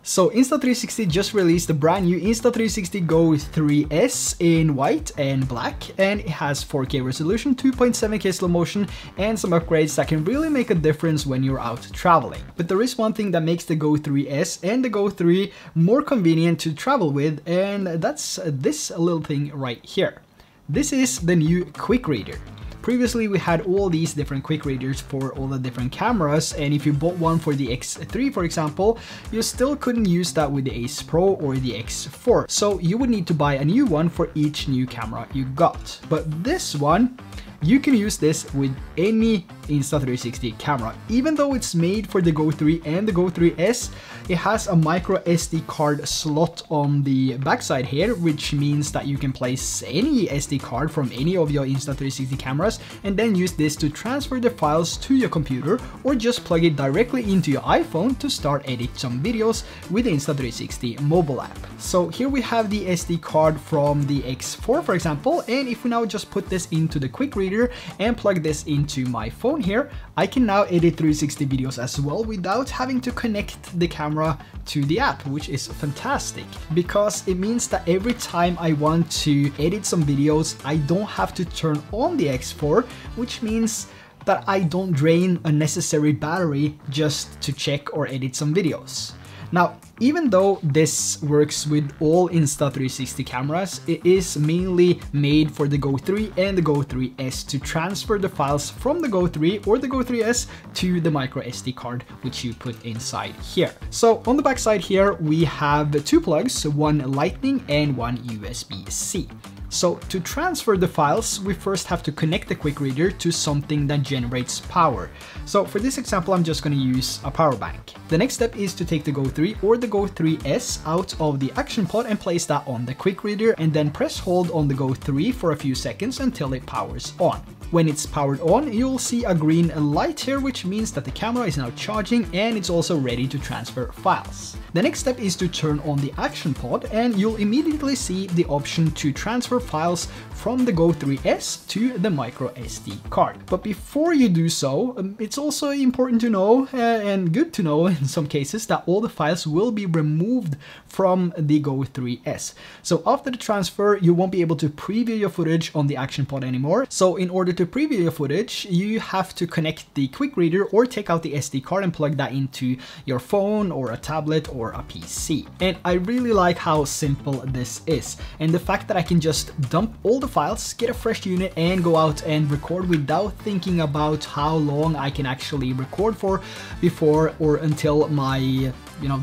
So Insta360 just released the brand new Insta360 Go 3S in white and black, and it has 4K resolution, 2.7K slow motion, and some upgrades that can really make a difference when you're out traveling. But there is one thing that makes the Go 3S and the Go 3 more convenient to travel with, and that's this little thing right here. This is the new quick reader. Previously, we had all these different quick readers for all the different cameras, and if you bought one for the X3, for example, you still couldn't use that with the Ace Pro or the X4. So you would need to buy a new one for each new camera you got. But this one, you can use this with any Insta360 camera. Even though it's made for the Go 3 and the Go 3S, it has a micro SD card slot on the backside here, which means that you can place any SD card from any of your Insta360 cameras and then use this to transfer the files to your computer, or just plug it directly into your iPhone to start edit some videos with the Insta360 mobile app. So here we have the SD card from the X4, for example, and if we now just put this into the quick reader and plug this into my phone here, I can now edit 360 videos as well without having to connect the camera to the app, which is fantastic because it means that every time I want to edit some videos, I don't have to turn on the X4, which means that I don't drain unnecessary battery just to check or edit some videos. Now, even though this works with all Insta360 cameras, it is mainly made for the Go 3 and the Go 3S to transfer the files from the Go 3 or the Go 3S to the micro SD card, which you put inside here. So on the back side here, we have two plugs, one Lightning and one USB-C. So to transfer the files, we first have to connect the quick reader to something that generates power. So for this example, I'm just going to use a power bank. The next step is to take the Go 3 or the Go 3S out of the action pod and place that on the quick reader, and then press hold on the Go 3 for a few seconds until it powers on. When it's powered on, you'll see a green light here, which means that the camera is now charging and it's also ready to transfer files. The next step is to turn on the action pod, and you'll immediately see the option to transfer files from the Go 3S to the micro SD card. But before you do so, it's also important to know, and good to know in some cases, that all the files will be removed from the Go 3S. So after the transfer, you won't be able to preview your footage on the action pod anymore. So in order to preview your footage, you have to connect the quick reader or take out the SD card and plug that into your phone or a tablet or a PC. And I really like how simple this is, and the fact that I can just dump all the files, get a fresh unit, and go out and record without thinking about how long I can actually record for before or until my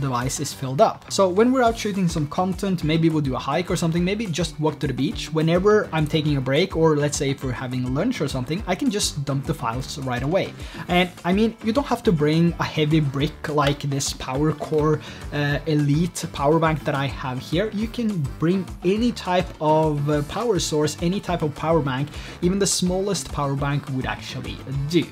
device is filled up. So when we're out shooting some content, maybe we'll do a hike or something, maybe just walk to the beach. Whenever I'm taking a break, or let's say if we're having lunch or something, I can just dump the files right away. And I mean, you don't have to bring a heavy brick like this PowerCore Elite power bank that I have here. You can bring any type of power source, any type of power bank. Even the smallest power bank would actually do.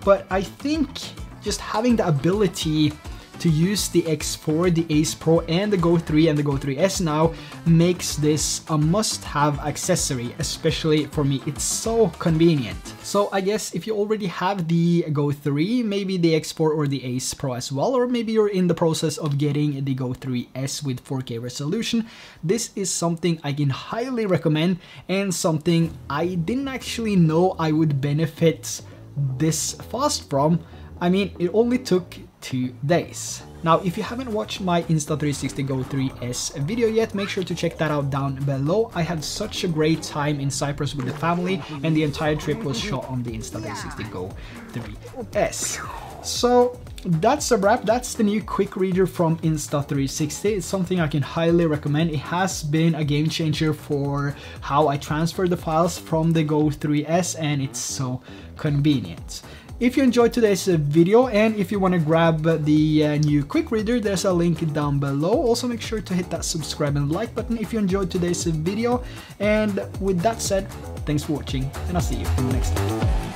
But I think just having the ability to use the X4, the Ace Pro, and the Go 3 and the Go 3S now makes this a must-have accessory, especially for me. It's so convenient. So I guess if you already have the Go 3, maybe the X4 or the Ace Pro as well, or maybe you're in the process of getting the Go 3S with 4K resolution, this is something I can highly recommend, and something I didn't actually know I would benefit this fast from. I mean, it only took 2 days. Now, if you haven't watched my Insta360 Go 3S video yet, make sure to check that out down below. I had such a great time in Cyprus with the family, and the entire trip was shot on the Insta360 Go 3S. So that's a wrap. That's the new quick reader from Insta360. It's something I can highly recommend. It has been a game changer for how I transfer the files from the Go 3S, and it's so convenient. If you enjoyed today's video, and if you want to grab the new quick reader, there's a link down below. Also, make sure to hit that subscribe and like button if you enjoyed today's video. And with that said, thanks for watching, and I'll see you in the next time.